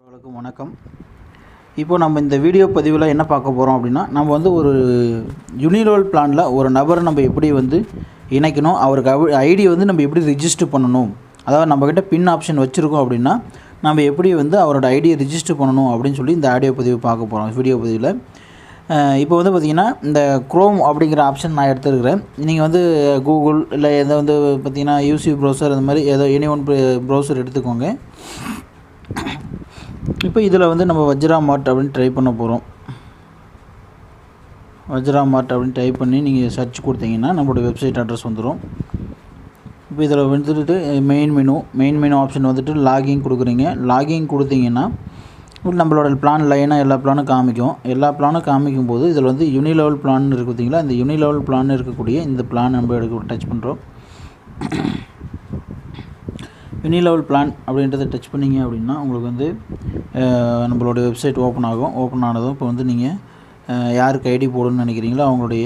அனைவருக்கும் வணக்கம். இப்போ நம்ம இந்த வீடியோ பதிவில் என்ன பார்க்க போகிறோம் அப்படின்னா, நம்ம வந்து ஒரு யூனிலெவல் பிளானில் ஒரு நபரை நம்ம எப்படி வந்து இணைக்கணும், அவருக்கு ஐடி வந்து நம்ம எப்படி ரிஜிஸ்டர் பண்ணணும், அதாவது நம்மக்கிட்ட பின் ஆப்ஷன் வச்சுருக்கோம் அப்படின்னா நம்ம எப்படி வந்து அவரோட ஐடியை ரிஜிஸ்டர் பண்ணணும் அப்படின்னு சொல்லி இந்த ஆடியோ பதிவு பார்க்க போகிறோம். வீடியோ பதிவில் இப்போ வந்து பார்த்திங்கன்னா இந்த குரோம் அப்படிங்கிற ஆப்ஷன் நான் எடுத்துருக்கிறேன். நீங்கள் வந்து கூகுள் இல்லை எதை வந்து பார்த்திங்கன்னா யூசி ப்ரௌசர் அந்த மாதிரி ஏதோ எனி ஒன் ப்ரௌசர் எடுத்துக்கோங்க. இப்போ இதில் வந்து நம்ம வஜ்ரா மார்ட் அப்படின்னு ட்ரை பண்ண போகிறோம். வஜ்ரா மார்ட் அப்படின்னு டைப் பண்ணி நீங்கள் சர்ச் கொடுத்தீங்கன்னா நம்மளோட வெப்சைட் அட்ரஸ் வந்துடும். இப்போ இதில் வந்துட்டு மெயின் மெனு ஆப்ஷன் வந்துட்டு லாகின் கொடுக்குறீங்க. லாகின் கொடுத்தீங்கன்னா நம்மளோட பிளான் லைனாக எல்லா பிளானும் காமிக்கும். எல்லா பிளானும் காமிக்கும் போது இதில் வந்து யூனிலெவல் பிளான் இருக்குது பார்த்தீங்களா, இந்த யூனிலெவல் பிளான் இருக்கக்கூடிய இந்த பிளான் நம்ம டச் பண்ணுறோம். யூனிலெவல் பிளான் அப்படின்றத டச் பண்ணிங்க அப்படின்னா உங்களுக்கு வந்து நம்மளோட வெப்சைட் ஓப்பன் ஆகும். ஓப்பன் ஆனதும் இப்போ வந்து நீங்கள் யாருக்கு ஐடி போடணும்னு நினைக்கிறீங்களோ அவங்களுடைய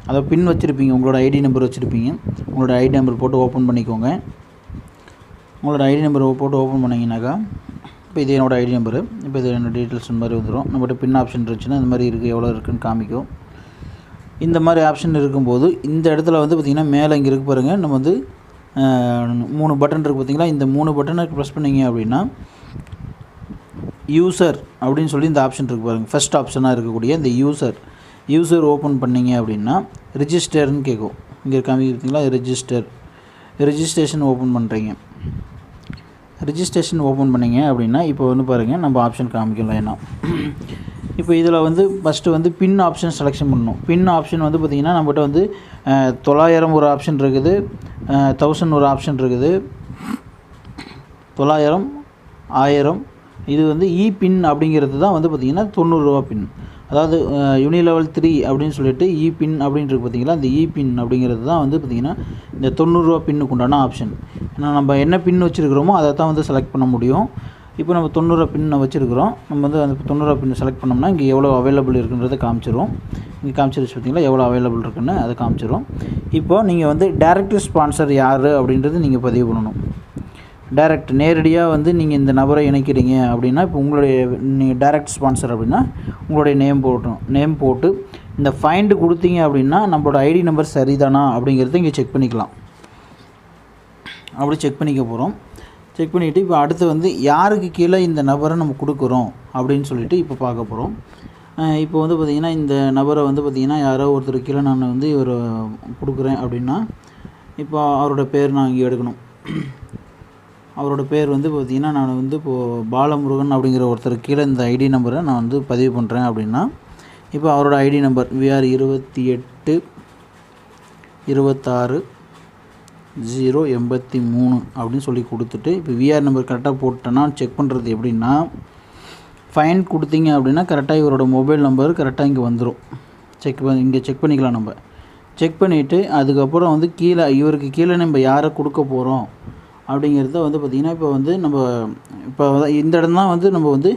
அதை பின் வச்சுருப்பீங்க, உங்களோட ஐடி நம்பர் வச்சுருப்பீங்க. உங்களோட ஐடி நம்பர் போட்டு ஓப்பன் பண்ணிக்கோங்க. உங்களோட ஐடி நம்பர் போட்டு ஓப்பன் பண்ணிங்கனாக்கா இப்போ இது என்னோடய ஐடி நம்பரு. இப்போ இது என்னோடய டீட்டெயில்ஸ் இந்த மாதிரி வந்துடும். நம்மகிட்ட பின் ஆப்ஷன் இருந்துச்சுன்னா இந்த மாதிரி இருக்குது, எவ்வளோ இருக்குதுன்னு காமிக்கும். இந்த மாதிரி ஆப்ஷன் இருக்கும்போது இந்த இடத்துல வந்து பார்த்திங்கன்னா மேலே இங்கே இருக்கு பாருங்கள், நம்ம வந்து 3 பட்டன் இருக்குது பார்த்திங்களா, இந்த 3 பட்டனை ப்ரெஸ் பண்ணிங்க அப்படின்னா யூசர் அப்படின்னு சொல்லி இந்த ஆப்ஷன் இருக்குது பாருங்கள். ஃபஸ்ட் ஆப்ஷனாக இருக்கக்கூடிய இந்த யூசர் ஓப்பன் பண்ணிங்க அப்படின்னா ரிஜிஸ்டர்னு கேட்கும். இங்கே காமிக்கிறீங்களா, ரிஜிஸ்ட்ரேஷன் ஓப்பன் பண்ணுறீங்க. ரிஜிஸ்ட்ரேஷன் ஓப்பன் பண்ணிங்க அப்படின்னா இப்போ வந்து பாருங்கள் நம்ம ஆப்ஷன் காமிக்கலாம். ஏன்னா இப்போ இதில் வந்து ஃபஸ்ட்டு வந்து பின் ஆப்ஷன் செலெக்ஷன் பண்ணணும். பின் ஆப்ஷன் வந்து பார்த்திங்கன்னா நம்மகிட்ட வந்து 900 ஒரு ஆப்ஷன் இருக்குது, 1000 ஒரு ஆப்ஷன் இருக்குது, 900, 1000. இது வந்து பின் அப்படிங்கிறது தான் வந்து பார்த்திங்கன்னா 90 ரூபா பின். அதாவது யூனிலெவல் 3 அப்படின்னு சொல்லிட்டு பின் அப்படின்றது பார்த்திங்களா, இந்த பின் அப்படிங்கிறது தான் வந்து பார்த்திங்கன்னா இந்த 90 ரூபா பின்னுக்கு உண்டான ஆப்ஷன். ஏன்னா நம்ம என்ன பின் வச்சுருக்கிறோமோ அதை தான் வந்து செலக்ட் பண்ண முடியும். இப்போ நம்ம 90 ரூபா பின்னை வச்சுருக்கிறோம். நம்ம வந்து அந்த 90 ரூபா பின் செலக்ட் பண்ணோம்னா இங்கே எவ்வளோ அவைலபிள் இருக்குன்றதை காமிச்சிரும். இங்கே காமிச்சிருச்சு பார்த்திங்களா, எவ்வளோ அவைலபிள் இருக்குன்னு அதை காமிச்சிரும். இப்போது நீங்கள் வந்து டைரக்ட் ஸ்பான்சர் யார் அப்படின்றது நீங்கள் பதிவு பண்ணணும். நேரடியாக வந்து நீங்கள் இந்த நபரை இணைக்கிறீங்க அப்படின்னா இப்போ உங்களுடைய நீங்கள் டைரக்ட் ஸ்பான்சர் அப்படின்னா உங்களுடைய நேம் போட்டு இந்த ஃபைண்டு கொடுத்தீங்க அப்படின்னா நம்மளோட ஐடி நம்பர் சரிதானா அப்படிங்கிறத இங்கே செக் பண்ணிக்கலாம். அப்படி செக் பண்ணிக்க போகிறோம். செக் பண்ணிவிட்டு இப்போ அடுத்து வந்து யாருக்கு கீழே இந்த நபரை நம்ம கொடுக்குறோம் அப்படின்னு சொல்லிட்டு இப்போ பார்க்க போகிறோம். இப்போ வந்து பார்த்திங்கன்னா இந்த நபரை வந்து பார்த்திங்கன்னா யாரோ ஒருத்தர் கீழே நான் வந்து இவர் கொடுக்குறேன் அப்படின்னா இப்போ அவரோட பேர் நான் இங்கே எடுக்கணும். அவரோட பேர் வந்து பார்த்திங்கன்னா நான் வந்து இப்போது பாலமுருகன் அப்படிங்கிற ஒருத்தர் கீழே இந்த ஐடி நம்பரை நான் வந்து பதிவு பண்ணுறேன் அப்படின்னா இப்போ அவரோட ஐடி நம்பர் VR 28 26 083 அப்படின்னு சொல்லி கொடுத்துட்டு இப்போ விஆர் நம்பர் கரெக்டாக போட்டேன்னா செக் பண்ணுறது எப்படின்னா ஃபைன் கொடுத்தீங்க அப்படின்னா கரெக்டாக இவரோட மொபைல் நம்பர் கரெக்டாக இங்கே வந்துடும். இங்கே செக் பண்ணிக்கலாம். நம்ம செக் பண்ணிவிட்டு அதுக்கப்புறம் வந்து இவருக்கு கீழே நம்ம யாரை கொடுக்க போகிறோம் அப்படிங்கிறத வந்து பார்த்திங்கன்னா இப்போ வந்து நம்ம இப்போ இந்த இடம் தான் வந்து நம்ம வந்து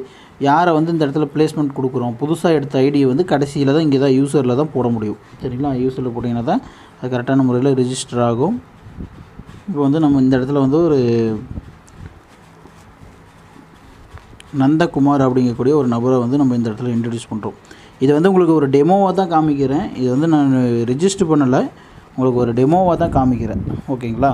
யாரை வந்து இந்த இடத்துல ப்ளேஸ்மெண்ட் கொடுக்குறோம். புதுசாக எடுத்த ஐடியை வந்து கடைசியில் தான் இங்கே தான் யூசரில் தான் போட முடியும். சரிங்களா, யூசரில் போட்டிங்கன்னா தான் அது கரெக்டான முறையில் ரிஜிஸ்டர் ஆகும். இப்போ வந்து நம்ம இந்த இடத்துல வந்து ஒரு நந்தகுமார் அப்படிங்கக்கூடிய ஒரு நபரை வந்து நம்ம இந்த இடத்துல இன்ட்ரடியூஸ் பண்ணுறோம். இது வந்து உங்களுக்கு ஒரு டெமோவாக தான் காமிக்கிறேன். இது வந்து நான் ரிஜிஸ்டர் பண்ணலை, உங்களுக்கு ஒரு டெமோவாக தான் காமிக்கிறேன். ஓகேங்களா.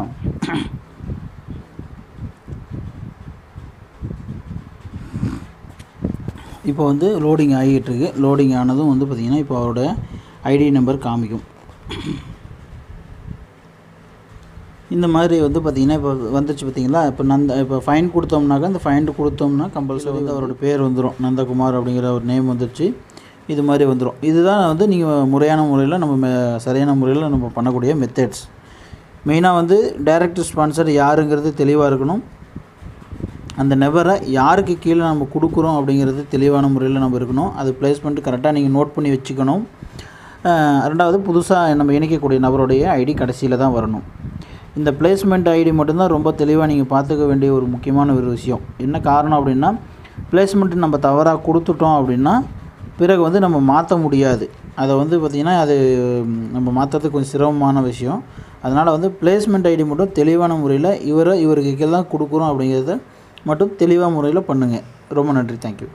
இப்போ வந்து லோடிங் ஆகிட்டுருக்கு. லோடிங் ஆனதும் வந்து பார்த்திங்கன்னா இப்போ அவரோட ஐடி நம்பர் காமிக்கும். இந்த மாதிரி வந்து பார்த்திங்கன்னா இப்போ வந்துச்சு பார்த்திங்களா. இப்போ ஃபைன் கொடுத்தோம்னாக்கா இந்த ஃபைன் கொடுத்தோம்னா கம்பல்சரி வந்து அவரோட பேர் வந்துடும். நந்தகுமார் அப்படிங்கிற ஒரு நேம் வந்துடுச்சு. இது மாதிரி வந்துடும். இதுதான் வந்து நீங்கள் முறையான முறையில் சரியான முறையில் நம்ம பண்ணக்கூடிய மெத்தட்ஸ். மெயினாக வந்து டைரக்ட் ஸ்பான்சர் யாருங்கிறது தெளிவாக இருக்கணும். அந்த நபரை யாருக்கு கீழே நம்ம கொடுக்குறோம் அப்படிங்கிறது தெளிவான முறையில் நம்ம இருக்கணும். அது பிளேஸ்மெண்ட்டு கரெக்டாக நீங்கள் நோட் பண்ணி வச்சுக்கணும். ரெண்டாவது புதுசாக நம்ம இணைக்கக்கூடிய நபருடைய ஐடி கடைசியில் தான் வரணும். இந்த பிளேஸ்மெண்ட் ஐடி மட்டும்தான் ரொம்ப தெளிவாக நீங்கள் பார்த்துக்க வேண்டிய ஒரு முக்கியமான ஒரு விஷயம். என்ன காரணம் அப்படின்னா பிளேஸ்மெண்ட்டு நம்ம தவறாக கொடுத்துட்டோம் அப்படின்னா பிறகு வந்து நம்ம மாற்ற முடியாது. அதை வந்து பார்த்திங்கன்னா அது நம்ம மாற்றுறதுக்கு கொஞ்சம் சிரமமான விஷயம். அதனால் வந்து பிளேஸ்மெண்ட் ஐடி மட்டும் தெளிவான முறையில் இவருக்கு கீழே தான் கொடுக்குறோம் அப்படிங்கிறத மட்டும் தெளிவான முறையில் பண்ணுங்கள். ரொம்ப நன்றி. தேங்க்யூ.